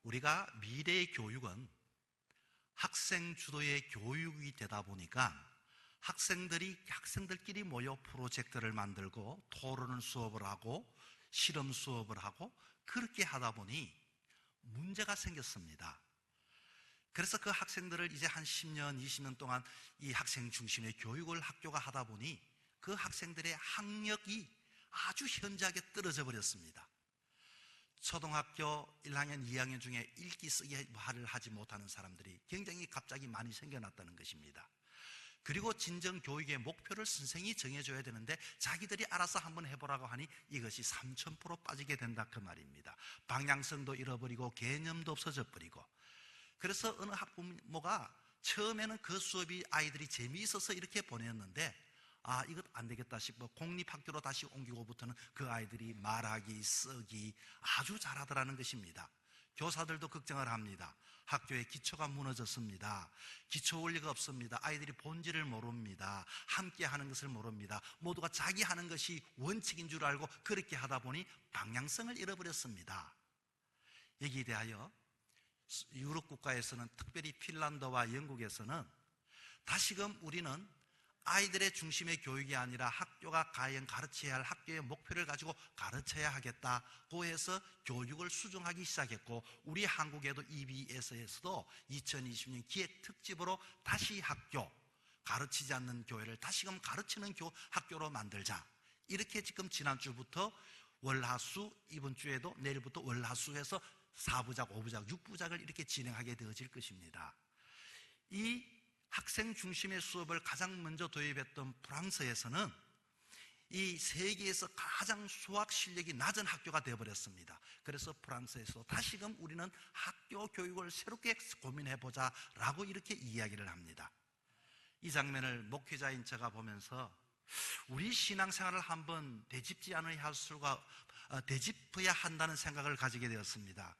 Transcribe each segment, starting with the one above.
우리가 미래의 교육은 학생 주도의 교육이 되다 보니까 학생들끼리 모여 프로젝트를 만들고 토론 수업을 하고 실험 수업을 하고 그렇게 하다 보니 문제가 생겼습니다. 그래서 그 학생들을 이제 한 10년, 20년 동안 이 학생 중심의 교육을 학교가 하다 보니 그 학생들의 학력이 아주 현저하게 떨어져 버렸습니다. 초등학교 1학년, 2학년 중에 읽기 쓰기를 하지 못하는 사람들이 굉장히 갑자기 많이 생겨났다는 것입니다. 그리고 진정 교육의 목표를 선생이 정해줘야 되는데 자기들이 알아서 한번 해보라고 하니 이것이 3000% 빠지게 된다 그 말입니다. 방향성도 잃어버리고 개념도 없어져 버리고, 그래서 어느 학부모가 처음에는 그 수업이 아이들이 재미있어서 이렇게 보냈는데 이것 안 되겠다 싶어 공립학교로 다시 옮기고부터는 그 아이들이 말하기, 쓰기 아주 잘하더라는 것입니다. 교사들도 걱정을 합니다. 학교의 기초가 무너졌습니다. 기초 원리가 없습니다. 아이들이 본질을 모릅니다. 함께 하는 것을 모릅니다. 모두가 자기 하는 것이 원칙인 줄 알고 그렇게 하다 보니 방향성을 잃어버렸습니다. 여기에 대하여 유럽 국가에서는, 특별히 핀란드와 영국에서는 다시금 우리는 아이들의 중심의 교육이 아니라 학교가 과연 가르쳐야 할 학교의 목표를 가지고 가르쳐야 하겠다고 해서 교육을 수정하기 시작했고, 우리 한국에도 EBS에서도 2020년 기획 특집으로 다시 학교, 가르치지 않는 교회를 다시금 가르치는 학교로 만들자, 이렇게 지금 지난주부터 월화수, 이번 주에도 내일부터 월화수에서 4부작, 5부작, 6부작을 이렇게 진행하게 되어질 것입니다. 이 학생 중심의 수업을 가장 먼저 도입했던 프랑스에서는 이 세계에서 가장 수학 실력이 낮은 학교가 되어버렸습니다. 그래서 프랑스에서 다시금 우리는 학교 교육을 새롭게 고민해보자 라고 이렇게 이야기를 합니다. 이 장면을 목회자인 제가 보면서 우리 신앙생활을 한번 되짚어야 한다는 생각을 가지게 되었습니다.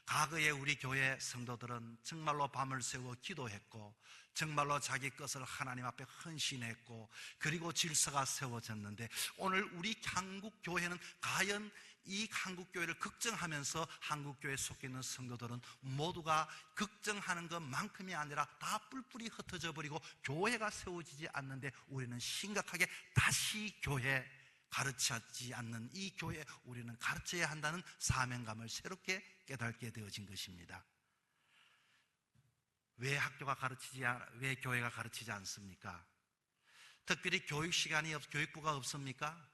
과거에 우리 교회 성도들은 정말로 밤을 새워 기도했고, 정말로 자기 것을 하나님 앞에 헌신했고, 그리고 질서가 세워졌는데, 오늘 우리 한국 교회는 과연 이 한국 교회를 걱정하면서 한국 교회에 속해 있는 성도들은 모두가 걱정하는 것만큼이 아니라 다 뿔뿔이 흩어져 버리고 교회가 세워지지 않는데, 우리는 심각하게 다시 교회, 가르치지 않는 이 교회 우리는 가르쳐야 한다는 사명감을 새롭게 깨닫게 되어진 것입니다. 왜 왜 교회가 가르치지 않습니까? 특별히 교육부가 없습니까?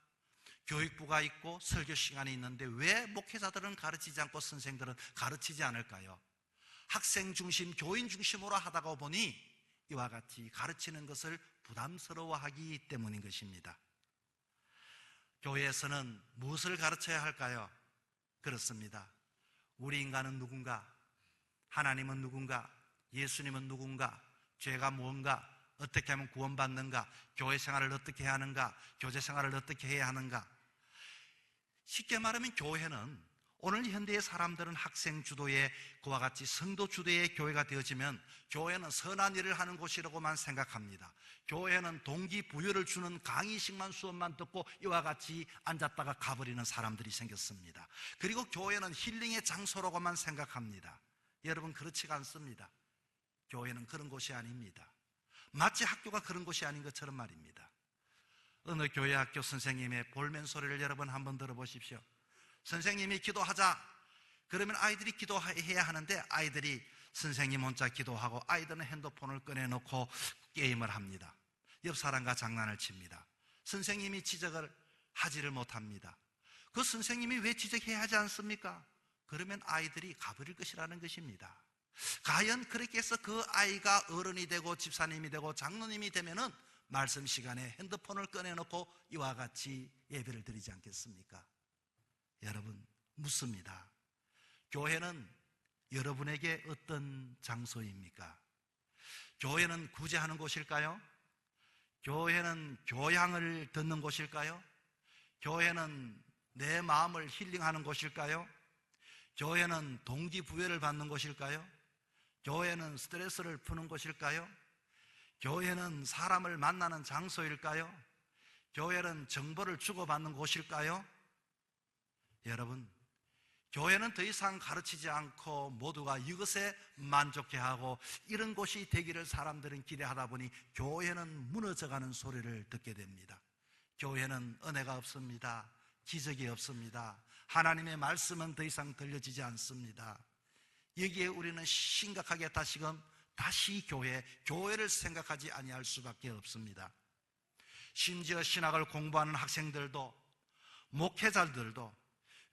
교육부가 있고 설교 시간이 있는데 왜 목회자들은 가르치지 않고 선생들은 가르치지 않을까요? 학생 중심, 교인 중심으로 하다가 보니 이와 같이 가르치는 것을 부담스러워하기 때문인 것입니다. 교회에서는 무엇을 가르쳐야 할까요? 그렇습니다. 우리 인간은 누군가? 하나님은 누군가? 예수님은 누군가? 죄가 무언가? 어떻게 하면 구원받는가? 교회 생활을 어떻게 해야 하는가? 교제 생활을 어떻게 해야 하는가? 쉽게 말하면 교회는, 오늘 현대의 사람들은 학생 주도의, 그와 같이 성도 주도의 교회가 되어지면 교회는 선한 일을 하는 곳이라고만 생각합니다. 교회는 동기부여를 주는 강의식만, 수업만 듣고 이와 같이 앉았다가 가버리는 사람들이 생겼습니다. 그리고 교회는 힐링의 장소라고만 생각합니다. 여러분, 그렇지가 않습니다. 교회는 그런 곳이 아닙니다. 마치 학교가 그런 곳이 아닌 것처럼 말입니다. 어느 교회 학교 선생님의 볼멘 소리를 여러분 한번 들어보십시오. 선생님이 기도하자 그러면 아이들이 기도해야 하는데, 아이들이 선생님 혼자 기도하고 아이들은 핸드폰을 꺼내놓고 게임을 합니다. 옆 사람과 장난을 칩니다. 선생님이 지적을 하지를 못합니다. 그 선생님이 왜 지적해야 하지 않습니까? 그러면 아이들이 가버릴 것이라는 것입니다. 과연 그렇게 해서 그 아이가 어른이 되고 집사님이 되고 장로님이 되면은 말씀 시간에 핸드폰을 꺼내놓고 이와 같이 예배를 드리지 않겠습니까? 여러분, 묻습니다. 교회는 여러분에게 어떤 장소입니까? 교회는 구제하는 곳일까요? 교회는 교양을 듣는 곳일까요? 교회는 내 마음을 힐링하는 곳일까요? 교회는 동기부여를 받는 곳일까요? 교회는 스트레스를 푸는 곳일까요? 교회는 사람을 만나는 장소일까요? 교회는 정보를 주고받는 곳일까요? 여러분, 교회는 더 이상 가르치지 않고 모두가 이것에 만족해하고 이런 곳이 되기를 사람들은 기대하다 보니 교회는 무너져가는 소리를 듣게 됩니다. 교회는 은혜가 없습니다. 기적이 없습니다. 하나님의 말씀은 더 이상 들려지지 않습니다. 여기에 우리는 심각하게 다시 교회를 생각하지 아니할 수밖에 없습니다. 심지어 신학을 공부하는 학생들도, 목회자들도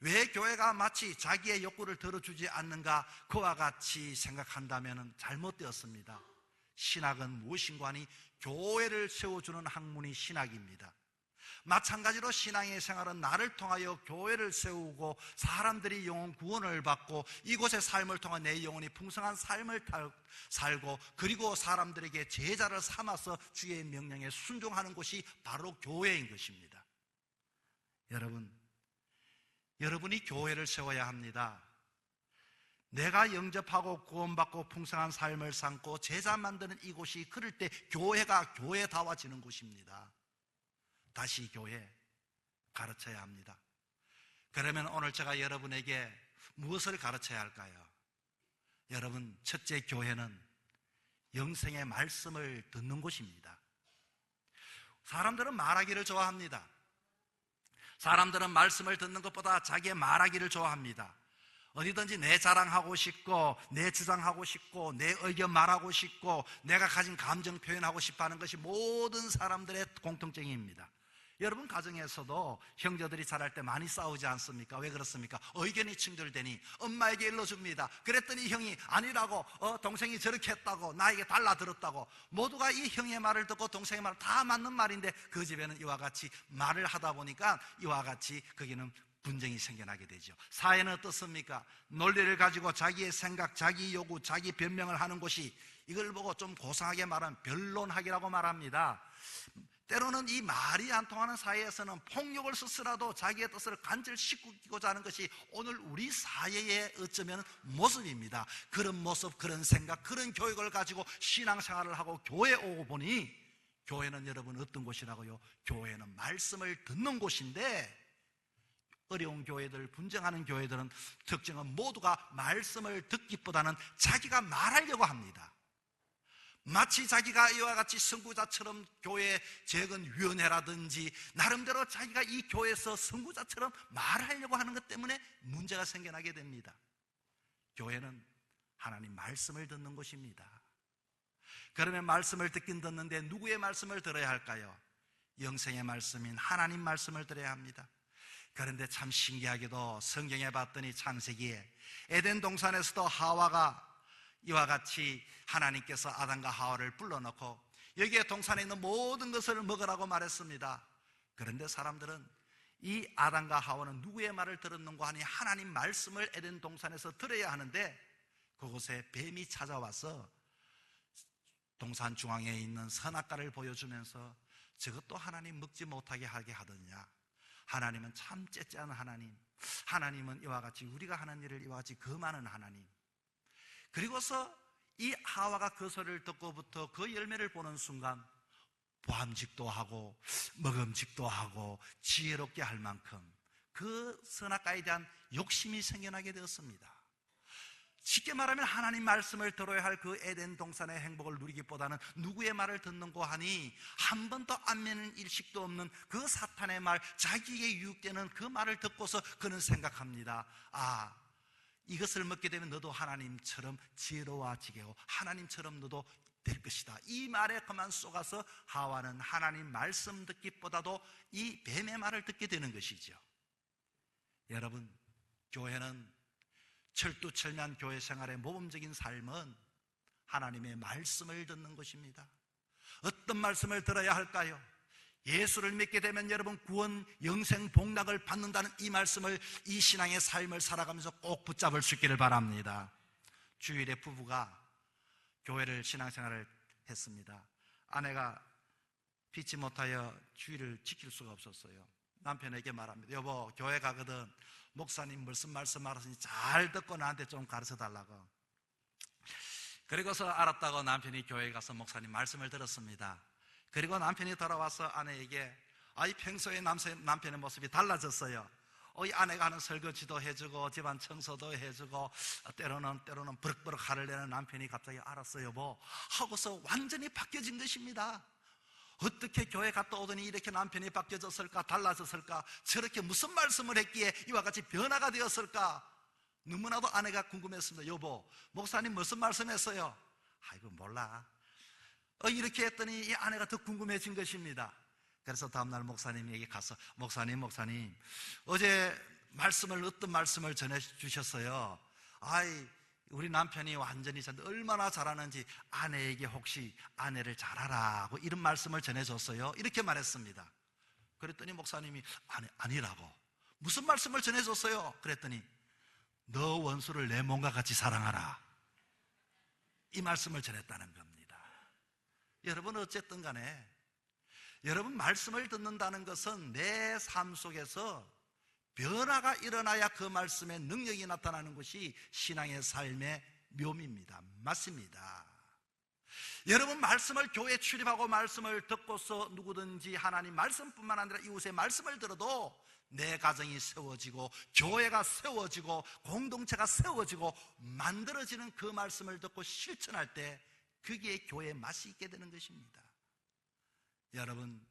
왜 교회가 마치 자기의 욕구를 들어주지 않는가, 그와 같이 생각한다면 잘못되었습니다. 신학은 무엇인가 하니 교회를 세워주는 학문이 신학입니다. 마찬가지로 신앙의 생활은 나를 통하여 교회를 세우고 사람들이 영혼 구원을 받고 이곳의 삶을 통해 내 영혼이 풍성한 삶을 살고 그리고 사람들에게 제자를 삼아서 주의 명령에 순종하는 곳이 바로 교회인 것입니다. 여러분이 교회를 세워야 합니다. 내가 영접하고 구원받고 풍성한 삶을 삼고 제자 만드는 이곳이, 그럴 때 교회가 교회다워지는 곳입니다. 다시 교회 가르쳐야 합니다. 그러면 오늘 제가 여러분에게 무엇을 가르쳐야 할까요? 여러분, 첫째, 교회는 영생의 말씀을 듣는 곳입니다. 사람들은 말하기를 좋아합니다. 사람들은 말씀을 듣는 것보다 자기의 말하기를 좋아합니다. 어디든지 내 자랑하고 싶고 내 주장하고 싶고 내 의견 말하고 싶고 내가 가진 감정 표현하고 싶어하는 것이 모든 사람들의 공통점입니다. 여러분, 가정에서도 형제들이 자랄 때 많이 싸우지 않습니까? 왜 그렇습니까? 의견이 충돌되니 엄마에게 일러줍니다. 그랬더니 형이 아니라고, 동생이 저렇게 했다고, 나에게 달라들었다고. 모두가 이 형의 말을 듣고 동생의 말을 다 맞는 말인데 그 집에는 이와 같이 말을 하다 보니까 이와 같이 거기는 분쟁이 생겨나게 되죠. 사회는 어떻습니까? 논리를 가지고 자기의 생각, 자기 요구, 자기 변명을 하는 곳이, 이걸 보고 좀 고상하게 말하면 변론하기라고 말합니다. 때로는 이 말이 안 통하는 사회에서는 폭력을 쓰더라도 자기의 뜻을 간절시키고자 하는 것이 오늘 우리 사회의 어쩌면 모습입니다. 그런 모습, 그런 생각, 그런 교육을 가지고 신앙생활을 하고 교회에 오고 보니, 교회는 여러분 어떤 곳이라고요? 교회는 말씀을 듣는 곳인데, 어려운 교회들, 분쟁하는 교회들은 특징은 모두가 말씀을 듣기보다는 자기가 말하려고 합니다. 마치 자기가 이와 같이 선구자처럼 교회 재건위원회라든지 나름대로 자기가 이 교회에서 선구자처럼 말하려고 하는 것 때문에 문제가 생겨나게 됩니다. 교회는 하나님 말씀을 듣는 곳입니다. 그러면 말씀을 듣긴 듣는데 누구의 말씀을 들어야 할까요? 영생의 말씀인 하나님 말씀을 들어야 합니다. 그런데 참 신기하게도 성경에 봤더니 창세기에 에덴 동산에서도 하와가 이와 같이 하나님께서 아담과 하와를 불러놓고 여기에 동산에 있는 모든 것을 먹으라고 말했습니다. 그런데 사람들은 이 아담과 하와는 누구의 말을 들었는가 하니 하나님 말씀을 에덴 동산에서 들어야 하는데, 그곳에 뱀이 찾아와서 동산 중앙에 있는 선악과를 보여주면서 저것도 하나님 먹지 못하게 하게 하더냐. 하나님은 참 째째한 하나님, 하나님은 이와 같이 우리가 하는 일을 이와 같이 금하는 하나님. 그리고서 이 하와가 그 소리를 듣고부터 그 열매를 보는 순간 보암직도 하고 먹음직도 하고 지혜롭게 할 만큼 그 선악과에 대한 욕심이 생겨나게 되었습니다. 쉽게 말하면 하나님 말씀을 들어야 할 그 에덴 동산의 행복을 누리기보다는 누구의 말을 듣는고 하니 한 번도 안면은 일식도 없는 그 사탄의 말, 자기에게 유혹되는 그 말을 듣고서 그는 생각합니다. 이것을 먹게 되면 너도 하나님처럼 지혜로워지고 하나님처럼 너도 될 것이다. 이 말에 그만 쏘가서 하와는 하나님 말씀 듣기보다도 이 뱀의 말을 듣게 되는 것이죠. 여러분, 교회는 철두철미한 교회 생활의 모범적인 삶은 하나님의 말씀을 듣는 것입니다. 어떤 말씀을 들어야 할까요? 예수를 믿게 되면 여러분 구원, 영생, 복락을 받는다는 이 말씀을, 이 신앙의 삶을 살아가면서 꼭 붙잡을 수 있기를 바랍니다. 주일에 부부가 교회를 신앙생활을 했습니다. 아내가 피치 못하여 주일을 지킬 수가 없었어요. 남편에게 말합니다. 여보, 교회 가거든 목사님 무슨 말씀 알았으니 잘 듣고 나한테 좀 가르쳐 달라고. 그리고서 알았다고 남편이 교회에 가서 목사님 말씀을 들었습니다. 그리고 남편이 돌아와서 아내에게 평소에 남편의 모습이 달라졌어요. 이 아내가 하는 설거지도 해주고 집안 청소도 해주고 때로는 버럭버럭 화를 내는 남편이 갑자기 알았어 여보 하고서 완전히 바뀌어진 것입니다. 어떻게 교회 갔다 오더니 이렇게 남편이 바뀌어졌을까, 달라졌을까, 저렇게 무슨 말씀을 했기에 이와 같이 변화가 되었을까? 너무나도 아내가 궁금했습니다. 여보, 목사님 무슨 말씀했어요? 아이고 몰라. 이렇게 했더니 이 아내가 더 궁금해진 것입니다. 그래서 다음날 목사님에게 가서 목사님 어제 어떤 말씀을 전해주셨어요? 우리 남편이 완전히 얼마나 잘하는지 아내에게 혹시 아내를 잘하라고 이런 말씀을 전해줬어요? 이렇게 말했습니다. 그랬더니 목사님이 아니라고. 무슨 말씀을 전해줬어요? 그랬더니 너 원수를 내 몸과 같이 사랑하라, 이 말씀을 전했다는 겁니다. 여러분 어쨌든 간에 여러분 말씀을 듣는다는 것은 내 삶 속에서 변화가 일어나야 그 말씀의 능력이 나타나는 것이 신앙의 삶의 묘미입니다. 맞습니다. 여러분 말씀을 교회에 출입하고 말씀을 듣고서 누구든지 하나님 말씀뿐만 아니라 이웃의 말씀을 들어도 내 가정이 세워지고 교회가 세워지고 공동체가 세워지고 만들어지는 그 말씀을 듣고 실천할 때 그게 교회의 맛이 있게 되는 것입니다. 여러분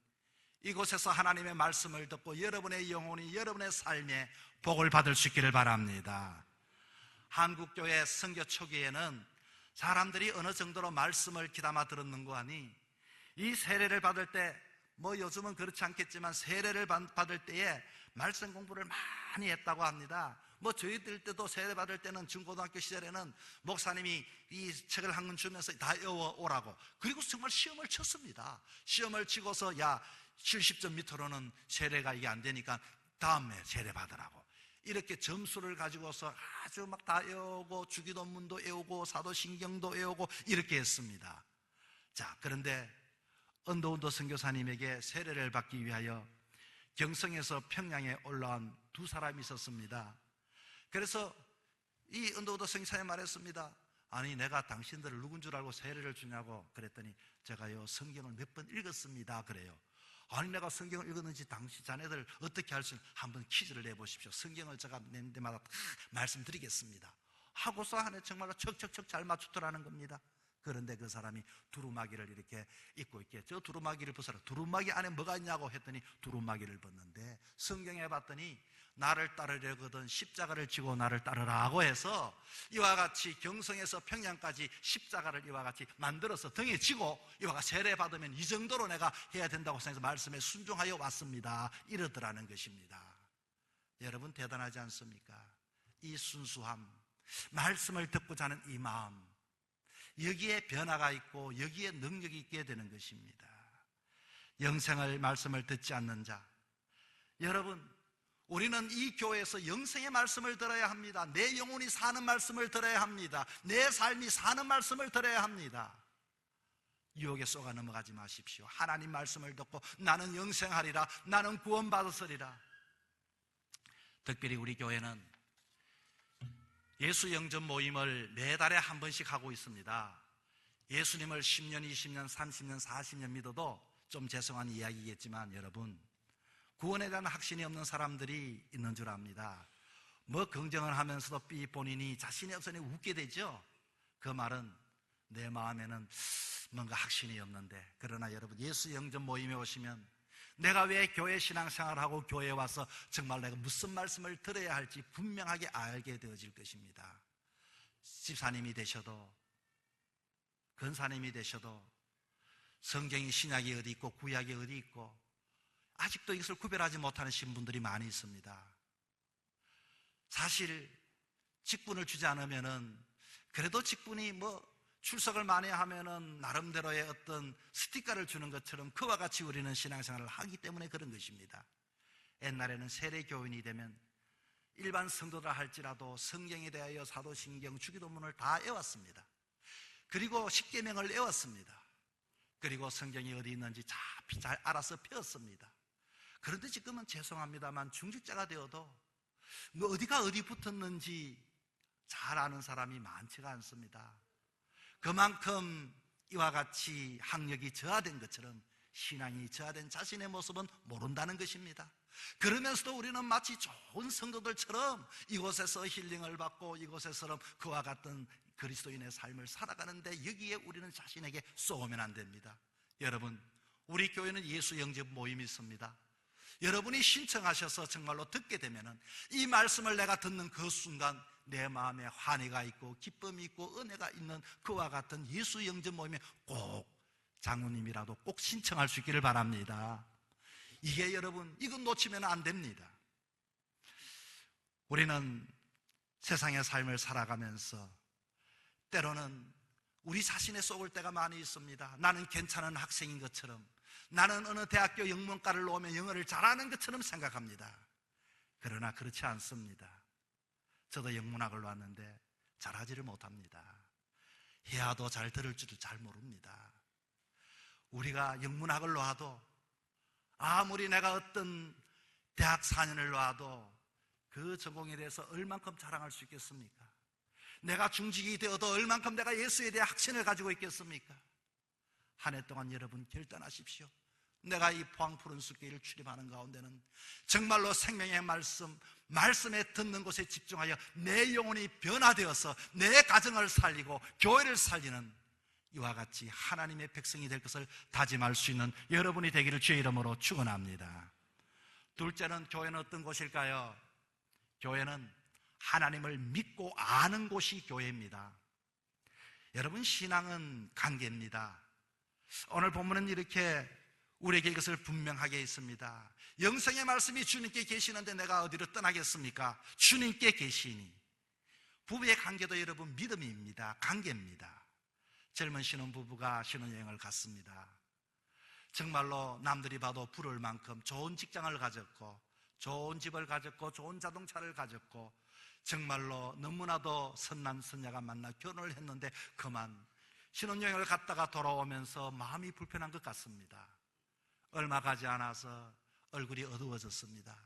이곳에서 하나님의 말씀을 듣고 여러분의 영혼이 여러분의 삶에 복을 받을 수 있기를 바랍니다. 한국교회 선교 초기에는 사람들이 어느 정도로 말씀을 귀담아 들었는고 하니 이 세례를 받을 때 요즘은 그렇지 않겠지만 세례를 받을 때에 말씀 공부를 많이 했다고 합니다. 저희들 때도 세례 받을 때는 중고등학교 시절에는 목사님이 이 책을 한 권 주면서 다 외워오라고, 그리고 정말 시험을 쳤습니다. 시험을 치고서 70점 밑으로는 세례가 이게 안 되니까 다음에 세례 받으라고 이렇게 점수를 가지고서 아주 막 다 외우고 주기도문도 외우고 사도신경도 외우고 이렇게 했습니다. 자, 그런데 언더운더 선교사님에게 세례를 받기 위하여 경성에서 평양에 올라온 두 사람이 있었습니다. 그래서 이 언더운더 선교사님 말했습니다. 아니 내가 당신들을 누군 줄 알고 세례를 주냐고. 그랬더니 제가요 성경을 몇 번 읽었습니다. 그래요. 아니 내가 성경을 읽었는지 당신 자네들 어떻게 할 수 있는, 한번 퀴즈를 내보십시오. 성경을 제가 낸 데마다 다 말씀드리겠습니다 하고서 안에 정말로 척척척 잘 맞추더라는 겁니다. 그런데 그 사람이 두루마기를 이렇게 입고 있게, 저 두루마기를 벗어라, 두루마기 안에 뭐가 있냐고 했더니 두루마기를 벗는데 성경에 봤더니 나를 따르려거든 십자가를 지고 나를 따르라고 해서 이와 같이 경성에서 평양까지 십자가를 이와 같이 만들어서 등에 지고 이와 같이 세례 받으면 이 정도로 내가 해야 된다고 생각해서 말씀에 순종하여 왔습니다, 이러더라는 것입니다. 여러분 대단하지 않습니까? 이 순수함, 말씀을 듣고자 하는 이 마음, 여기에 변화가 있고 여기에 능력이 있게 되는 것입니다. 영생을 말씀을 듣지 않는 자, 여러분 우리는 이 교회에서 영생의 말씀을 들어야 합니다. 내 영혼이 사는 말씀을 들어야 합니다. 내 삶이 사는 말씀을 들어야 합니다. 유혹에 쏘가 넘어가지 마십시오. 하나님 말씀을 듣고 나는 영생하리라, 나는 구원받았으리라. 특별히 우리 교회는 예수 영접 모임을 매달에 한 번씩 하고 있습니다. 예수님을 10년, 20년, 30년, 40년 믿어도 좀 죄송한 이야기겠지만 여러분 구원에 대한 확신이 없는 사람들이 있는 줄 압니다. 긍정을 하면서도 본인이 자신이 없으니 웃게 되죠. 그 말은 내 마음에는 뭔가 확신이 없는데, 그러나 여러분 예수 영접 모임에 오시면 내가 왜 교회 신앙생활하고 교회에 와서 정말 내가 무슨 말씀을 들어야 할지 분명하게 알게 되어질 것입니다. 집사님이 되셔도 근사님이 되셔도 성경이 신약이 어디 있고 구약이 어디 있고 아직도 이것을 구별하지 못하는 신분들이 많이 있습니다. 사실 직분을 주지 않으면은, 그래도 직분이 출석을 많이 하면은 나름대로의 어떤 스티커를 주는 것처럼 그와 같이 우리는 신앙생활을 하기 때문에 그런 것입니다. 옛날에는 세례교인이 되면 일반 성도라 할지라도 성경에 대하여 사도신경, 주기도문을 다 외웠습니다. 그리고 십계명을 외웠습니다. 그리고 성경이 어디 있는지 잘 알아서 펴었습니다. 그런데 지금은 죄송합니다만 중직자가 되어도 어디가 어디 붙었는지 잘 아는 사람이 많지가 않습니다. 그만큼 이와 같이 학력이 저하된 것처럼 신앙이 저하된 자신의 모습은 모른다는 것입니다. 그러면서도 우리는 마치 좋은 성도들처럼 이곳에서 힐링을 받고 이곳에서 그와 같은 그리스도인의 삶을 살아가는데 여기에 우리는 자신에게 쏘면 안 됩니다. 여러분, 우리 교회는 예수 영접 모임이 있습니다. 여러분이 신청하셔서 정말로 듣게 되면 이 말씀을 내가 듣는 그 순간 내 마음에 환희가 있고 기쁨이 있고 은혜가 있는 그와 같은 예수 영접 모임에 꼭 장로님이라도 꼭 신청할 수 있기를 바랍니다. 이게 여러분, 이건 놓치면 안 됩니다. 우리는 세상의 삶을 살아가면서 때로는 우리 자신에 쏘을 때가 많이 있습니다. 나는 괜찮은 학생인 것처럼, 나는 어느 대학교 영문과를 나오면 영어를 잘하는 것처럼 생각합니다. 그러나 그렇지 않습니다. 저도 영문학을 왔는데 잘하지를 못합니다. 해야도 잘 들을 줄도 잘 모릅니다. 우리가 영문학을 놔도 아무리 내가 어떤 대학 4년을 놔도 그 전공에 대해서 얼만큼 자랑할 수 있겠습니까? 내가 중직이 되어도 얼만큼 내가 예수에 대해 확신을 가지고 있겠습니까? 한 해 동안 여러분 결단하십시오. 내가 이 포항 푸른 숲길을 출입하는 가운데는 정말로 생명의 말씀에 듣는 곳에 집중하여 내 영혼이 변화되어서 내 가정을 살리고 교회를 살리는 이와 같이 하나님의 백성이 될 것을 다짐할 수 있는 여러분이 되기를 주의 이름으로 축원합니다. 둘째는 교회는 어떤 곳일까요? 교회는 하나님을 믿고 아는 곳이 교회입니다. 여러분, 신앙은 관계입니다. 오늘 본문은 이렇게 우리에게 이것을 분명하게 있습니다. 영생의 말씀이 주님께 계시는데 내가 어디로 떠나겠습니까? 주님께 계시니. 부부의 관계도 여러분 믿음입니다. 관계입니다. 젊은 신혼부부가 신혼여행을 갔습니다. 정말로 남들이 봐도 부러울 만큼 좋은 직장을 가졌고 좋은 집을 가졌고 좋은 자동차를 가졌고 정말로 너무나도 선남 선녀가 만나 결혼을 했는데 그만 신혼여행을 갔다가 돌아오면서 마음이 불편한 것 같습니다. 얼마 가지 않아서 얼굴이 어두워졌습니다.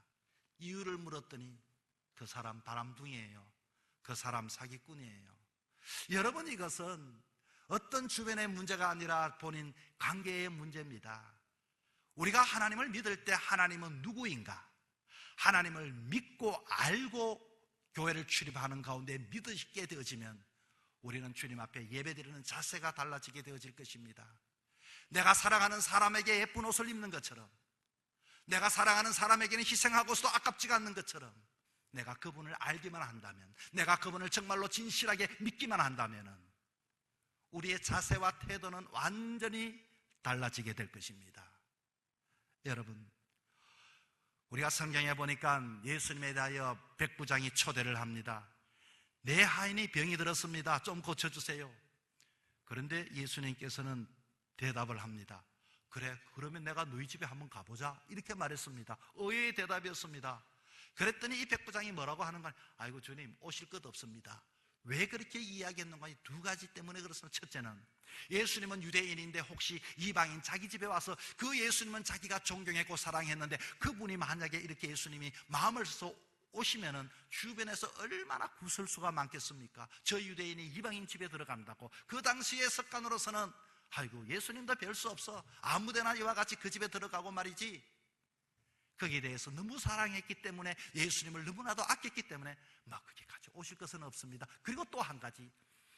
이유를 물었더니 그 사람 바람둥이에요. 그 사람 사기꾼이에요. 여러분, 이것은 어떤 주변의 문제가 아니라 본인 관계의 문제입니다. 우리가 하나님을 믿을 때 하나님은 누구인가? 하나님을 믿고 알고 교회를 출입하는 가운데 믿으시게 되어지면 우리는 주님 앞에 예배드리는 자세가 달라지게 되어질 것입니다. 내가 사랑하는 사람에게 예쁜 옷을 입는 것처럼, 내가 사랑하는 사람에게는 희생하고서도 아깝지가 않는 것처럼, 내가 그분을 알기만 한다면, 내가 그분을 정말로 진실하게 믿기만 한다면 우리의 자세와 태도는 완전히 달라지게 될 것입니다. 여러분, 우리가 성경에 보니까 예수님에 대하여 백부장이 초대를 합니다. 내 하인이 병이 들었습니다. 좀 고쳐주세요. 그런데 예수님께서는 대답을 합니다. 그래, 그러면 내가 너희 집에 한번 가보자, 이렇게 말했습니다. 의외의 대답이었습니다. 그랬더니 이 백부장이 뭐라고 하는 거냐? 아이고 주님, 오실 것 없습니다. 왜 그렇게 이야기했는가? 두 가지 때문에 그렇습니다. 첫째는 예수님은 유대인인데 혹시 이방인 자기 집에 와서 그 예수님은 자기가 존경했고 사랑했는데 그분이 만약에 이렇게 예수님이 마음을 써서 오시면은 주변에서 얼마나 구설수가 많겠습니까? 저 유대인이 이방인 집에 들어간다고. 그 당시의 습관으로서는 아이고 예수님도 별 수 없어, 아무데나 이와 같이 그 집에 들어가고 말이지. 거기에 대해서 너무 사랑했기 때문에, 예수님을 너무나도 아꼈기 때문에 막 그렇게까지 오실 것은 없습니다. 그리고 또 한 가지,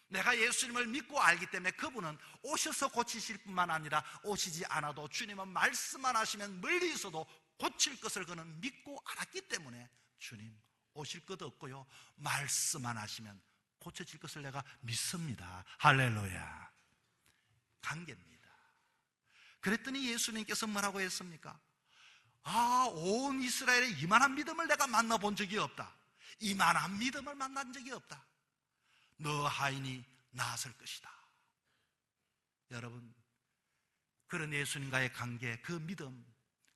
내가 예수님을 믿고 알기 때문에 그분은 오셔서 고치실 뿐만 아니라 오시지 않아도 주님은 말씀만 하시면 멀리 있어도 고칠 것을 그는 믿고 알았기 때문에 주님 오실 것 없고요, 말씀만 하시면 고쳐질 것을 내가 믿습니다. 할렐루야. 관계입니다. 그랬더니 예수님께서 뭐라고 했습니까? 온 이스라엘에 이만한 믿음을 내가 만나본 적이 없다. 이만한 믿음을 만난 적이 없다. 너 하인이 나았을 것이다. 여러분, 그런 예수님과의 관계, 그 믿음,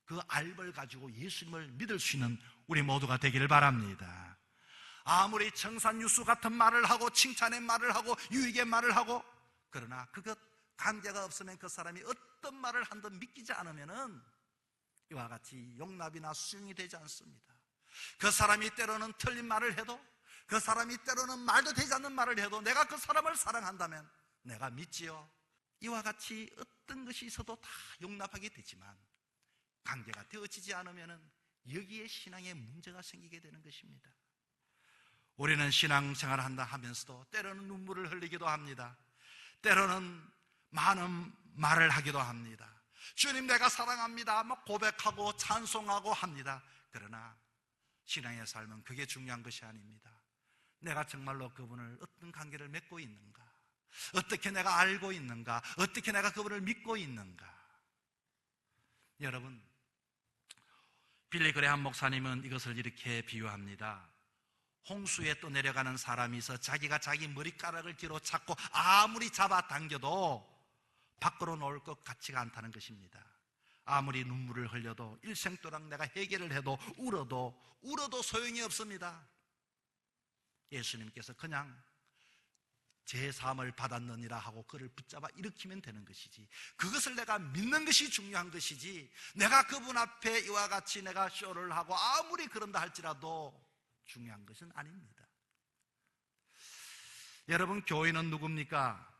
그 알을 가지고 예수님을 믿을 수 있는 우리 모두가 되기를 바랍니다. 아무리 청산유수 같은 말을 하고 칭찬의 말을 하고 유익의 말을 하고, 그러나 그것 관계가 없으면 그 사람이 어떤 말을 한든 믿기지 않으면은 이와 같이 용납이나 수용이 되지 않습니다. 그 사람이 때로는 틀린 말을 해도, 그 사람이 때로는 말도 되지 않는 말을 해도 내가 그 사람을 사랑한다면 내가 믿지요. 이와 같이 어떤 것이 있어도 다 용납하게 되지만 관계가 되어지지 않으면 여기에 신앙에 문제가 생기게 되는 것입니다. 우리는 신앙생활을 한다 하면서도 때로는 눈물을 흘리기도 합니다. 때로는 많은 말을 하기도 합니다. 주님 내가 사랑합니다 막 고백하고 찬송하고 합니다. 그러나 신앙의 삶은 그게 중요한 것이 아닙니다. 내가 정말로 그분을 어떤 관계를 맺고 있는가, 어떻게 내가 알고 있는가, 어떻게 내가 그분을 믿고 있는가. 여러분, 빌리 그레함 목사님은 이것을 이렇게 비유합니다. 홍수에 또 내려가는 사람이 있어 자기가 자기 머리카락을 뒤로 찾고 아무리 잡아당겨도 밖으로 놓을 것 같지가 않다는 것입니다. 아무리 눈물을 흘려도 일생도랑 내가 해결을 해도 울어도 소용이 없습니다. 예수님께서 그냥 제 사함을 받았느니라 하고 그를 붙잡아 일으키면 되는 것이지, 그것을 내가 믿는 것이 중요한 것이지, 내가 그분 앞에 이와 같이 내가 쇼를 하고 아무리 그런다 할지라도 중요한 것은 아닙니다. 여러분, 교회는 누굽니까?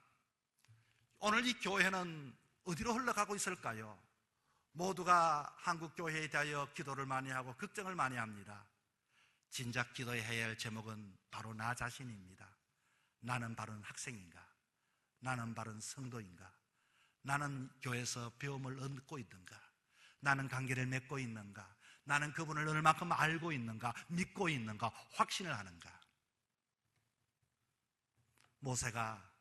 오늘 이 교회는 어디로 흘러가고 있을까요? 모두가 한국 교회에 대하여 기도를 많이 하고 걱정을 많이 합니다. 진작 기도해야 할 제목은 바로 나 자신입니다. 나는 바른 학생인가? 나는 바른 성도인가? 나는 교회에서 배움을 얻고 있는가? 나는 관계를 맺고 있는가? 나는 그분을 얼마큼 알고 있는가? 믿고 있는가? 확신을 하는가? 모세가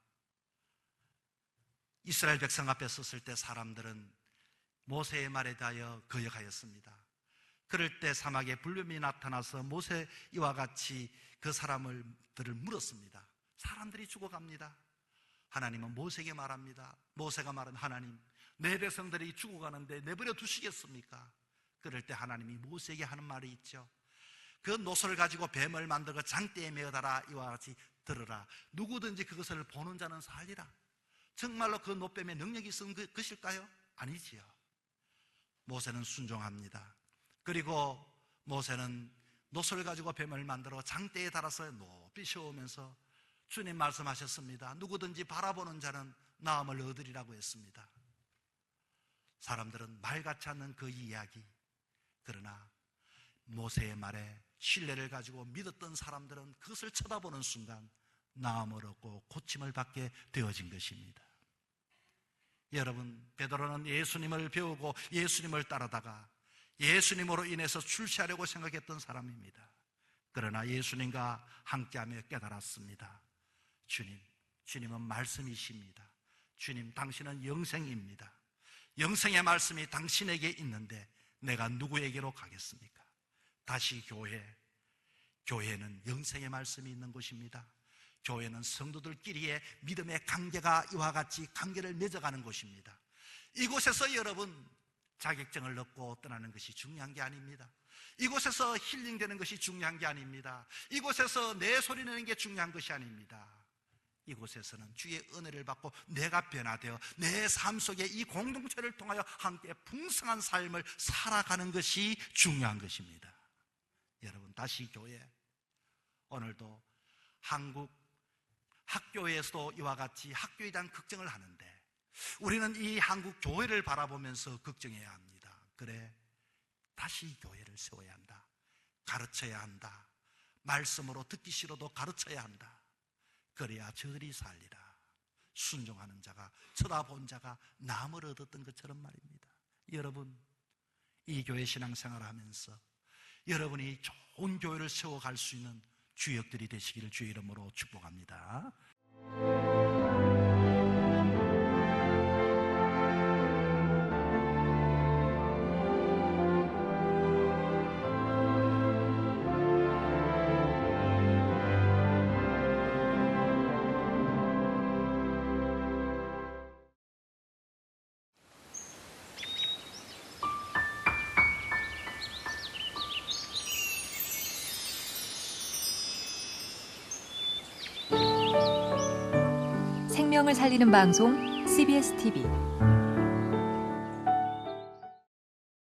이스라엘 백성 앞에 섰을 때 사람들은 모세의 말에 대하여 거역하였습니다. 그럴 때 사막에 불뱀이 나타나서 모세 이와 같이 그 사람들을 물었습니다. 사람들이 죽어갑니다. 하나님은 모세에게 말합니다. 모세가 말한 하나님, 내 백성들이 죽어가는데 내버려 두시겠습니까? 그럴 때 하나님이 모세에게 하는 말이 있죠. 그 노소를 가지고 뱀을 만들고 장대에 메어다라. 이와 같이 들으라. 누구든지 그것을 보는 자는 살리라. 정말로 그 노뱀의 능력이 있은 것일까요? 아니지요. 모세는 순종합니다. 그리고 모세는 노소를 가지고 뱀을 만들어 장대에 달아서 높이 세우면서 주님 말씀하셨습니다. 누구든지 바라보는 자는 나음을 얻으리라고 했습니다. 사람들은 말같지 않는 그 이야기, 그러나 모세의 말에 신뢰를 가지고 믿었던 사람들은 그것을 쳐다보는 순간 나음을 얻고 고침을 받게 되어진 것입니다. 여러분, 베드로는 예수님을 배우고 예수님을 따르다가 예수님으로 인해서 출세하려고 생각했던 사람입니다. 그러나 예수님과 함께하며 깨달았습니다. 주님은 말씀이십니다. 주님, 당신은 영생입니다. 영생의 말씀이 당신에게 있는데 내가 누구에게로 가겠습니까? 다시 교회는 영생의 말씀이 있는 곳입니다. 교회는 성도들끼리의 믿음의 관계가 이와 같이 관계를 맺어가는 곳입니다. 이곳에서 여러분 자격증을 얻고 떠나는 것이 중요한 게 아닙니다. 이곳에서 힐링되는 것이 중요한 게 아닙니다. 이곳에서 내 소리 내는 게 중요한 것이 아닙니다. 이곳에서는 주의 은혜를 받고 내가 변화되어 내 삶 속에 이 공동체를 통하여 함께 풍성한 삶을 살아가는 것이 중요한 것입니다. 여러분, 다시 교회, 오늘도 한국 학교에서도 이와 같이 학교에 대한 걱정을 하는데 우리는 이 한국 교회를 바라보면서 걱정해야 합니다. 그래, 다시 교회를 세워야 한다. 가르쳐야 한다. 말씀으로 듣기 싫어도 가르쳐야 한다. 그래야 저들이 살리라. 순종하는 자가, 쳐다본 자가 남을 얻었던 것처럼 말입니다. 여러분, 이 교회 신앙생활을 하면서 여러분이 좋은 교회를 세워갈 수 있는 주역들이 되시기를 주의 이름으로 축복합니다. 생명을 살리는 방송 CBS TV